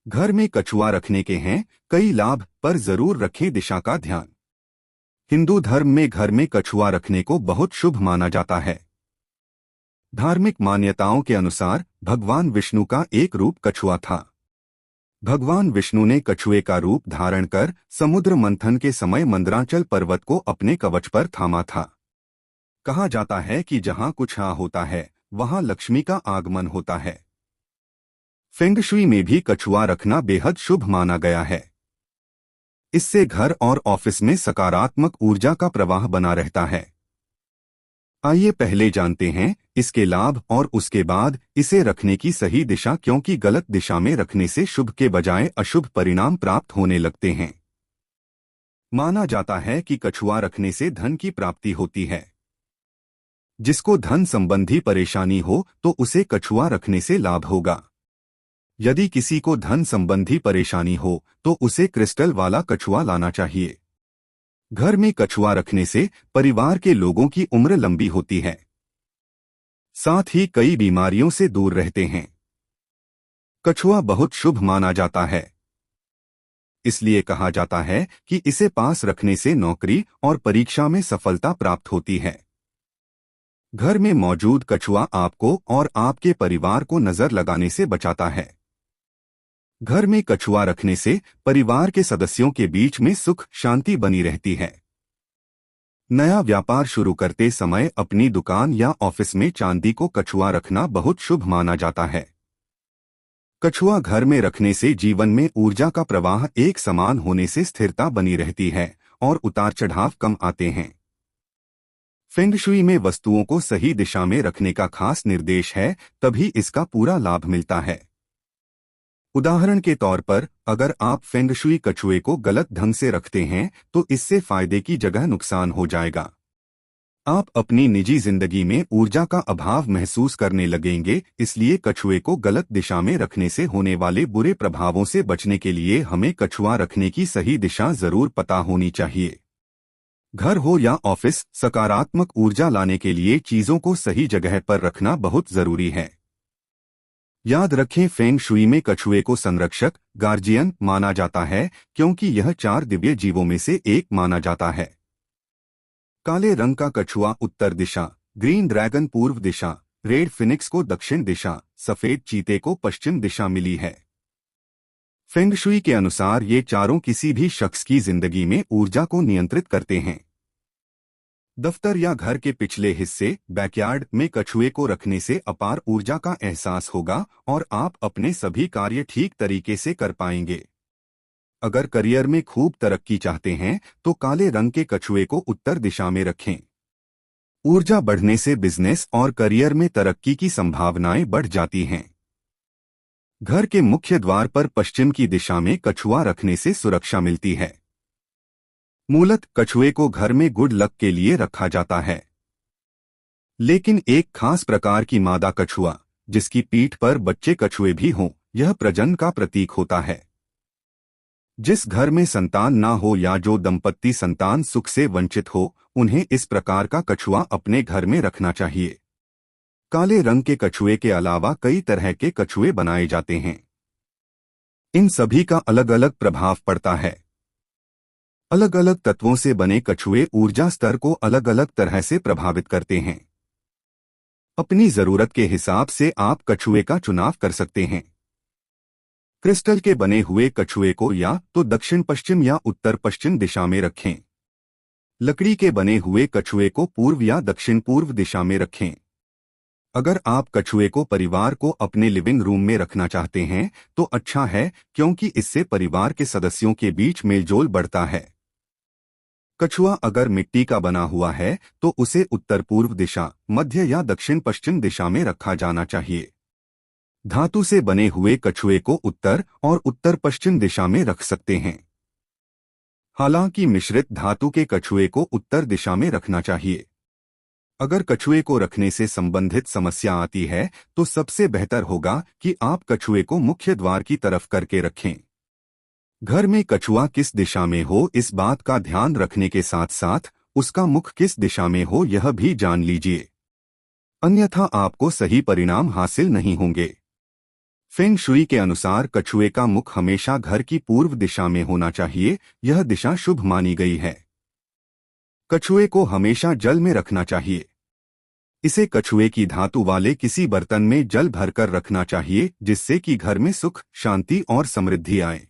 घर में कछुआ रखने के हैं कई लाभ, पर जरूर रखें दिशा का ध्यान। हिंदू धर्म में घर में कछुआ रखने को बहुत शुभ माना जाता है। धार्मिक मान्यताओं के अनुसार भगवान विष्णु का एक रूप कछुआ था। भगवान विष्णु ने कछुए का रूप धारण कर समुद्र मंथन के समय मंदराचल पर्वत को अपने कवच पर थामा था। कहा जाता है कि जहां कुछ होता है वहां लक्ष्मी का आगमन होता है। फेंग शुई में भी कछुआ रखना बेहद शुभ माना गया है। इससे घर और ऑफिस में सकारात्मक ऊर्जा का प्रवाह बना रहता है। आइए पहले जानते हैं इसके लाभ और उसके बाद इसे रखने की सही दिशा, क्योंकि गलत दिशा में रखने से शुभ के बजाय अशुभ परिणाम प्राप्त होने लगते हैं। माना जाता है कि कछुआ रखने से धन की प्राप्ति होती है। जिसको धन संबंधी परेशानी हो तो उसे कछुआ रखने से लाभ होगा। यदि किसी को धन संबंधी परेशानी हो तो उसे क्रिस्टल वाला कछुआ लाना चाहिए। घर में कछुआ रखने से परिवार के लोगों की उम्र लंबी होती है, साथ ही कई बीमारियों से दूर रहते हैं। कछुआ बहुत शुभ माना जाता है। इसलिए कहा जाता है कि इसे पास रखने से नौकरी और परीक्षा में सफलता प्राप्त होती है। घर में मौजूद कछुआ आपको और आपके परिवार को नजर लगाने से बचाता है। घर में कछुआ रखने से परिवार के सदस्यों के बीच में सुख शांति बनी रहती है। नया व्यापार शुरू करते समय अपनी दुकान या ऑफिस में चांदी को कछुआ रखना बहुत शुभ माना जाता है। कछुआ घर में रखने से जीवन में ऊर्जा का प्रवाह एक समान होने से स्थिरता बनी रहती है और उतार चढ़ाव कम आते हैं। फेंग शुई में वस्तुओं को सही दिशा में रखने का खास निर्देश है, तभी इसका पूरा लाभ मिलता है। उदाहरण के तौर पर अगर आप फेंग शुई कछुए को गलत ढंग से रखते हैं तो इससे फायदे की जगह नुकसान हो जाएगा। आप अपनी निजी जिंदगी में ऊर्जा का अभाव महसूस करने लगेंगे। इसलिए कछुए को गलत दिशा में रखने से होने वाले बुरे प्रभावों से बचने के लिए हमें कछुआ रखने की सही दिशा जरूर पता होनी चाहिए। घर हो या ऑफिस, सकारात्मक ऊर्जा लाने के लिए चीजों को सही जगह पर रखना बहुत जरूरी है। याद रखें, फेंग शुई में कछुए को संरक्षक गार्जियन माना जाता है, क्योंकि यह 4 दिव्य जीवों में से एक माना जाता है। काले रंग का कछुआ उत्तर दिशा, ग्रीन ड्रैगन पूर्व दिशा, रेड फिनिक्स को दक्षिण दिशा, सफेद चीते को पश्चिम दिशा मिली है। फेंग शुई के अनुसार ये चारों किसी भी शख्स की जिंदगी में ऊर्जा को नियंत्रित करते हैं। दफ्तर या घर के पिछले हिस्से बैकयार्ड में कछुए को रखने से अपार ऊर्जा का एहसास होगा और आप अपने सभी कार्य ठीक तरीके से कर पाएंगे। अगर करियर में खूब तरक्की चाहते हैं तो काले रंग के कछुए को उत्तर दिशा में रखें। ऊर्जा बढ़ने से बिजनेस और करियर में तरक्की की संभावनाएं बढ़ जाती हैं। घर के मुख्य द्वार पर पश्चिम की दिशा में कछुआ रखने से सुरक्षा मिलती है। मूलत कछुए को घर में गुड लक के लिए रखा जाता है, लेकिन एक खास प्रकार की मादा कछुआ जिसकी पीठ पर बच्चे कछुए भी हों, यह प्रजनन का प्रतीक होता है। जिस घर में संतान ना हो या जो दंपत्ति संतान सुख से वंचित हो, उन्हें इस प्रकार का कछुआ अपने घर में रखना चाहिए। काले रंग के कछुए के अलावा कई तरह के कछुए बनाए जाते हैं। इन सभी का अलग अलग प्रभाव पड़ता है। अलग अलग तत्वों से बने कछुए ऊर्जा स्तर को अलग अलग तरह से प्रभावित करते हैं। अपनी जरूरत के हिसाब से आप कछुए का चुनाव कर सकते हैं। क्रिस्टल के बने हुए कछुए को या तो दक्षिण पश्चिम या उत्तर पश्चिम दिशा में रखें। लकड़ी के बने हुए कछुए को पूर्व या दक्षिण पूर्व दिशा में रखें। अगर आप कछुए को परिवार को अपने लिविंग रूम में रखना चाहते हैं तो अच्छा है, क्योंकि इससे परिवार के सदस्यों के बीच मेलजोल बढ़ता है। कछुआ अगर मिट्टी का बना हुआ है तो उसे उत्तर पूर्व दिशा, मध्य या दक्षिण पश्चिम दिशा में रखा जाना चाहिए। धातु से बने हुए कछुए को उत्तर और उत्तर पश्चिम दिशा में रख सकते हैं। हालांकि मिश्रित धातु के कछुए को उत्तर दिशा में रखना चाहिए। अगर कछुए को रखने से संबंधित समस्या आती है तो सबसे बेहतर होगा कि आप कछुए को मुख्य द्वार की तरफ करके रखें। घर में कछुआ किस दिशा में हो, इस बात का ध्यान रखने के साथ साथ उसका मुख किस दिशा में हो यह भी जान लीजिए, अन्यथा आपको सही परिणाम हासिल नहीं होंगे। फेंग शुई के अनुसार कछुए का मुख हमेशा घर की पूर्व दिशा में होना चाहिए। यह दिशा शुभ मानी गई है। कछुए को हमेशा जल में रखना चाहिए। इसे कछुए की धातु वाले किसी बर्तन में जल भरकर रखना चाहिए, जिससे कि घर में सुख, शांति और समृद्धि आए।